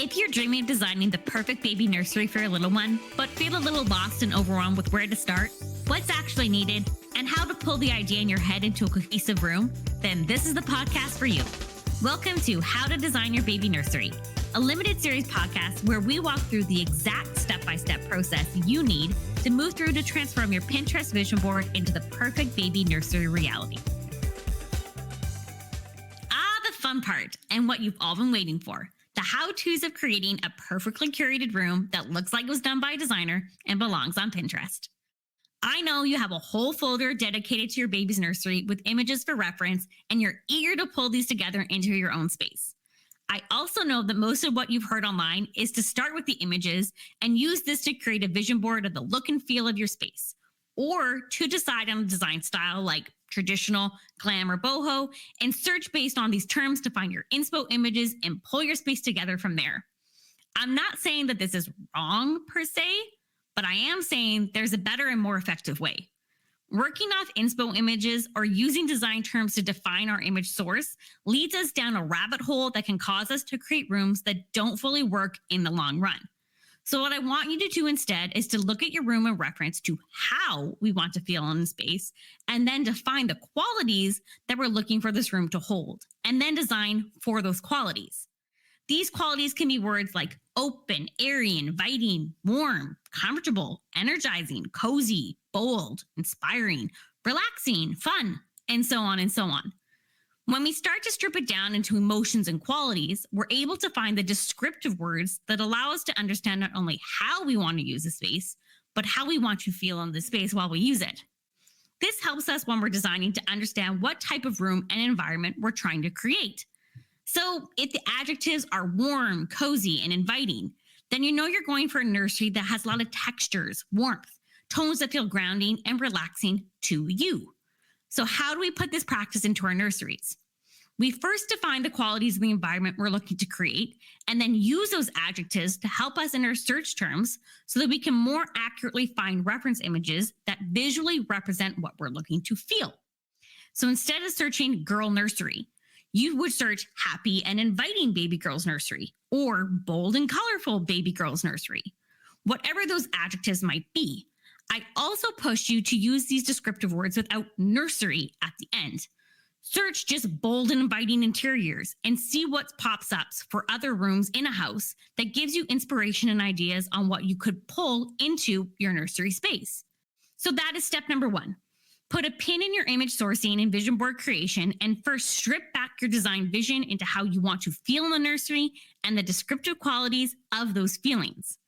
If you're dreaming of designing the perfect baby nursery for your little one, but feel a little lost and overwhelmed with where to start, what's actually needed, and how to pull the idea in your head into a cohesive room, then this is the podcast for you. Welcome to How to Design Your Baby Nursery, a limited series podcast where we walk through the exact step-by-step process you need to move through to transform your Pinterest vision board into the perfect baby nursery reality. The fun part, and what you've all been waiting for. The how-tos of creating a perfectly curated room that looks like it was done by a designer and belongs on Pinterest. I know you have a whole folder dedicated to your baby's nursery with images for reference, and you're eager to pull these together into your own space. I also know that most of what you've heard online is to start with the images and use this to create a vision board of the look and feel of your space, or to decide on a design style like traditional, glam, or boho, and search based on these terms to find your inspo images and pull your space together from there. I'm not saying that this is wrong per se, but I am saying there's a better and more effective way. Working off inspo images or using design terms to define our image source leads us down a rabbit hole that can cause us to create rooms that don't fully work in the long run. So what I want you to do instead is to look at your room in reference to how we want to feel in the space, and then define the qualities that we're looking for this room to hold, and then design for those qualities. These qualities can be words like open, airy, inviting, warm, comfortable, energizing, cozy, bold, inspiring, relaxing, fun, and so on and so on. When we start to strip it down into emotions and qualities, we're able to find the descriptive words that allow us to understand not only how we want to use a space, but how we want to feel in the space while we use it. This helps us when we're designing to understand what type of room and environment we're trying to create. So if the adjectives are warm, cozy, and inviting, then you know you're going for a nursery that has a lot of textures, warmth, tones that feel grounding and relaxing to you. So how do we put this practice into our nurseries? We first define the qualities of the environment we're looking to create, and then use those adjectives to help us in our search terms so that we can more accurately find reference images that visually represent what we're looking to feel. So instead of searching girl nursery, you would search happy and inviting baby girl's nursery, or bold and colorful baby girl's nursery. Whatever those adjectives might be, I also push you to use these descriptive words without nursery at the end. Search just bold and inviting interiors and see what pops up for other rooms in a house that gives you inspiration and ideas on what you could pull into your nursery space. So that is step number one. Put a pin in your image sourcing and vision board creation, and first strip back your design vision into how you want to feel in the nursery and the descriptive qualities of those feelings.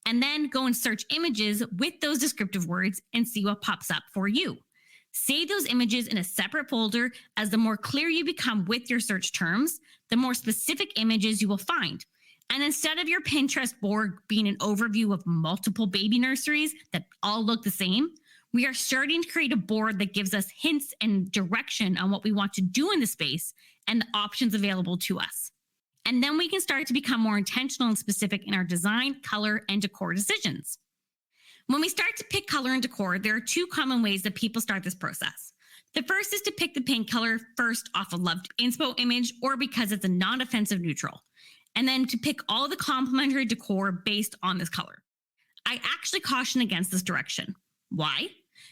And then go and search images with those descriptive words and see what pops up for you. Save those images in a separate folder, as the more clear you become with your search terms, the more specific images you will find. And instead of your Pinterest board being an overview of multiple baby nurseries that all look the same, we are starting to create a board that gives us hints and direction on what we want to do in the space and the options available to us. And then we can start to become more intentional and specific in our design, color, and decor decisions. When we start to pick color and decor, there are two common ways that people start this process. The first is to pick the paint color first off a loved inspo image or because it's a non-offensive neutral, and then to pick all the complementary decor based on this color. I actually caution against this direction. Why?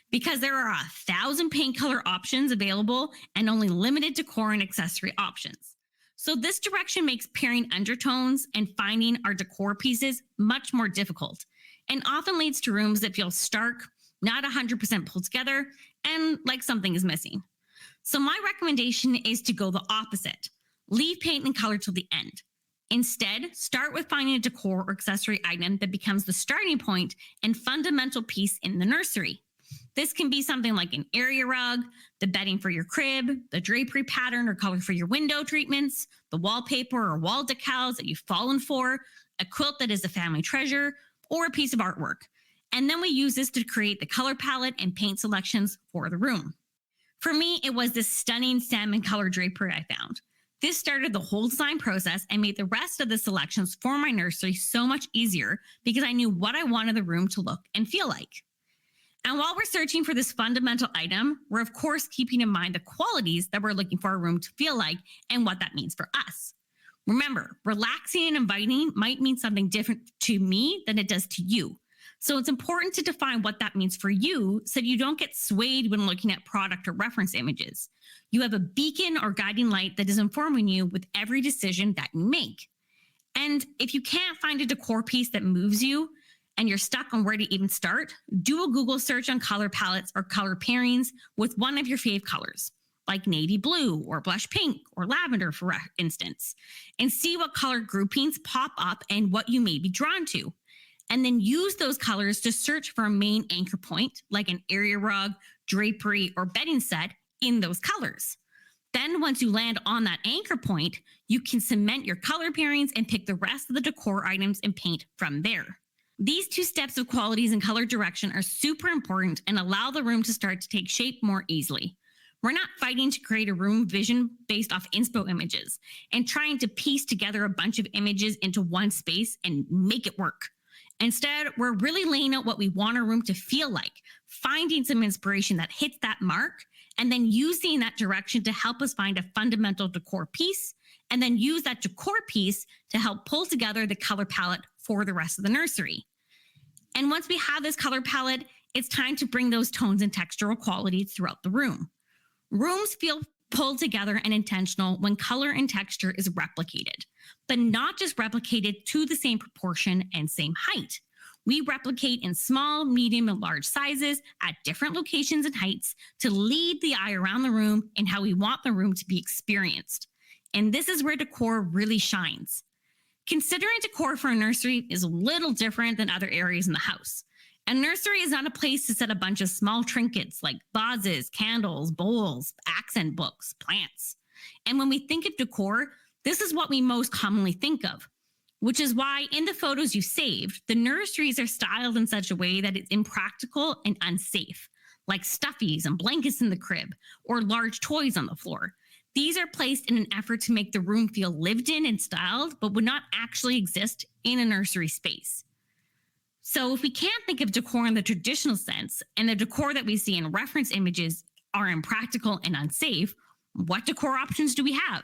Because there are 1,000 paint color options available and only limited decor and accessory options. So this direction makes pairing undertones and finding our decor pieces much more difficult, and often leads to rooms that feel stark, not 100% pulled together, and like something is missing. So my recommendation is to go the opposite. Leave paint and color till the end. Instead, start with finding a decor or accessory item that becomes the starting point and fundamental piece in the nursery. This can be something like an area rug, the bedding for your crib, the drapery pattern or color for your window treatments, the wallpaper or wall decals that you've fallen for, a quilt that is a family treasure, or a piece of artwork. And then we use this to create the color palette and paint selections for the room. For me, it was this stunning salmon color drapery I found. This started the whole design process and made the rest of the selections for my nursery so much easier because I knew what I wanted the room to look and feel like. And while we're searching for this fundamental item, we're of course keeping in mind the qualities that we're looking for a room to feel like and what that means for us. Remember, relaxing and inviting might mean something different to me than it does to you. So it's important to define what that means for you so you don't get swayed when looking at product or reference images. You have a beacon or guiding light that is informing you with every decision that you make. And if you can't find a decor piece that moves you and you're stuck on where to even start, do a Google search on color palettes or color pairings with one of your fave colors, like navy blue or blush pink or lavender, for instance, and see what color groupings pop up and what you may be drawn to. And then use those colors to search for a main anchor point, like an area rug, drapery, or bedding set in those colors. Then once you land on that anchor point, you can cement your color pairings and pick the rest of the decor items and paint from there. These two steps of qualities and color direction are super important and allow the room to start to take shape more easily. We're not fighting to create a room vision based off inspo images and trying to piece together a bunch of images into one space and make it work. Instead, we're really laying out what we want our room to feel like, finding some inspiration that hits that mark, and then using that direction to help us find a fundamental decor piece, and then use that decor piece to help pull together the color palette for the rest of the nursery. And once we have this color palette, it's time to bring those tones and textural qualities throughout the room. Rooms feel pulled together and intentional when color and texture is replicated, but not just replicated to the same proportion and same height. We replicate in small, medium, and large sizes at different locations and heights to lead the eye around the room and how we want the room to be experienced. And this is where decor really shines. Considering decor for a nursery is a little different than other areas in the house. A nursery is not a place to set a bunch of small trinkets like vases, candles, bowls, accent books, plants. And when we think of decor, this is what we most commonly think of, which is why in the photos you saved, the nurseries are styled in such a way that it's impractical and unsafe, like stuffies and blankets in the crib or large toys on the floor. These are placed in an effort to make the room feel lived in and styled, but would not actually exist in a nursery space. So if we can't think of decor in the traditional sense, and the decor that we see in reference images are impractical and unsafe, what decor options do we have?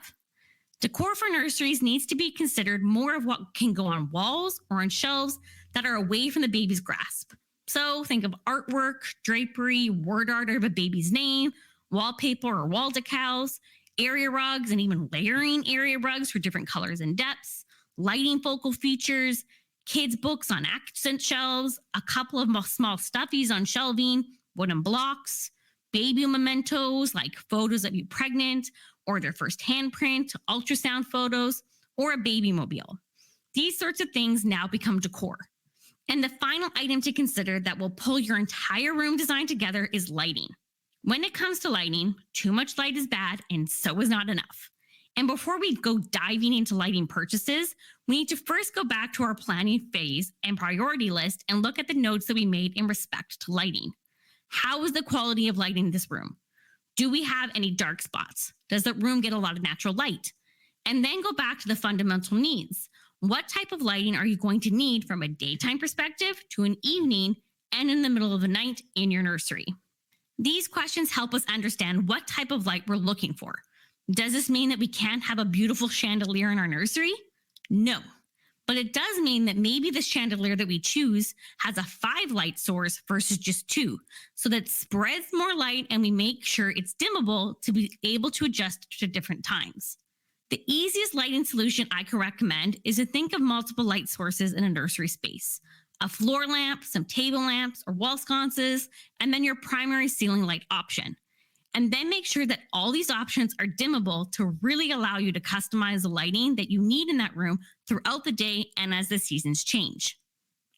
Decor for nurseries needs to be considered more of what can go on walls or on shelves that are away from the baby's grasp. So think of artwork, drapery, word art of a baby's name, wallpaper or wall decals, area rugs, and even layering area rugs for different colors and depths, lighting focal features, kids' books on accent shelves, a couple of small stuffies on shelving, wooden blocks, baby mementos like photos of you pregnant or their first handprint, ultrasound photos, or a baby mobile. These sorts of things now become decor. And the final item to consider that will pull your entire room design together is lighting. When it comes to lighting, too much light is bad and so is not enough. And before we go diving into lighting purchases, we need to first go back to our planning phase and priority list and look at the notes that we made in respect to lighting. How is the quality of lighting in this room? Do we have any dark spots? Does the room get a lot of natural light? And then go back to the fundamental needs. What type of lighting are you going to need from a daytime perspective to an evening and in the middle of the night in your nursery? These questions help us understand what type of light we're looking for. Does this mean that we can't have a beautiful chandelier in our nursery? No. But it does mean that maybe the chandelier that we choose has a 5 light source versus just 2, so that it spreads more light and we make sure it's dimmable to be able to adjust to different times. The easiest lighting solution I can recommend is to think of multiple light sources in a nursery space. A floor lamp, some table lamps or wall sconces, and then your primary ceiling light option. And then make sure that all these options are dimmable to really allow you to customize the lighting that you need in that room throughout the day and as the seasons change.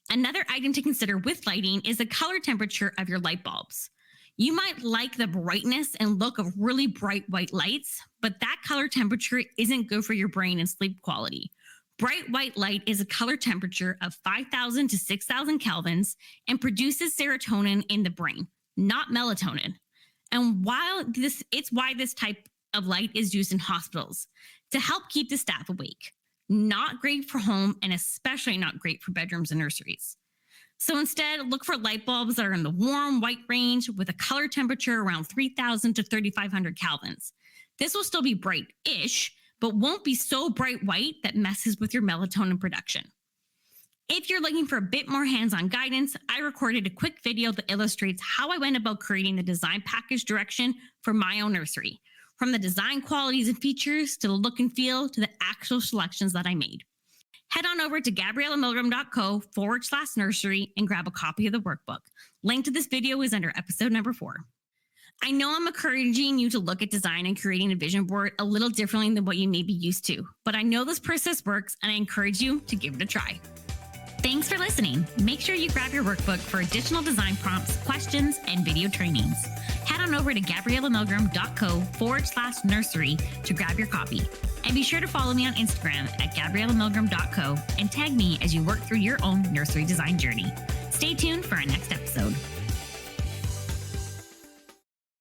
Another item to consider with lighting is the color temperature of your light bulbs. You might like the brightness and look of really bright white lights, but that color temperature isn't good for your brain and sleep quality. Bright white light is a color temperature of 5,000 to 6,000 kelvins and produces serotonin in the brain, not melatonin. And it's why this type of light is used in hospitals to help keep the staff awake. Not great for home and especially not great for bedrooms and nurseries. So instead, look for light bulbs that are in the warm white range with a color temperature around 3,000 to 3,500 kelvins. This will still be bright-ish, but won't be so bright white that messes with your melatonin production. If you're looking for a bit more hands-on guidance, I recorded a quick video that illustrates how I went about creating the design package direction for my own nursery, from the design qualities and features to the look and feel to the actual selections that I made. Head on over to GabriellaMilgrom.co/nursery and grab a copy of the workbook. Link to this video is under episode number 4. I know I'm encouraging you to look at design and creating a vision board a little differently than what you may be used to, but I know this process works and I encourage you to give it a try. Thanks for listening. Make sure you grab your workbook for additional design prompts, questions, and video trainings. Head on over to GabriellaMilgrom.co/nursery to grab your copy. And be sure to follow me on Instagram at GabriellaMilgrom.co and tag me as you work through your own nursery design journey. Stay tuned for our next episode.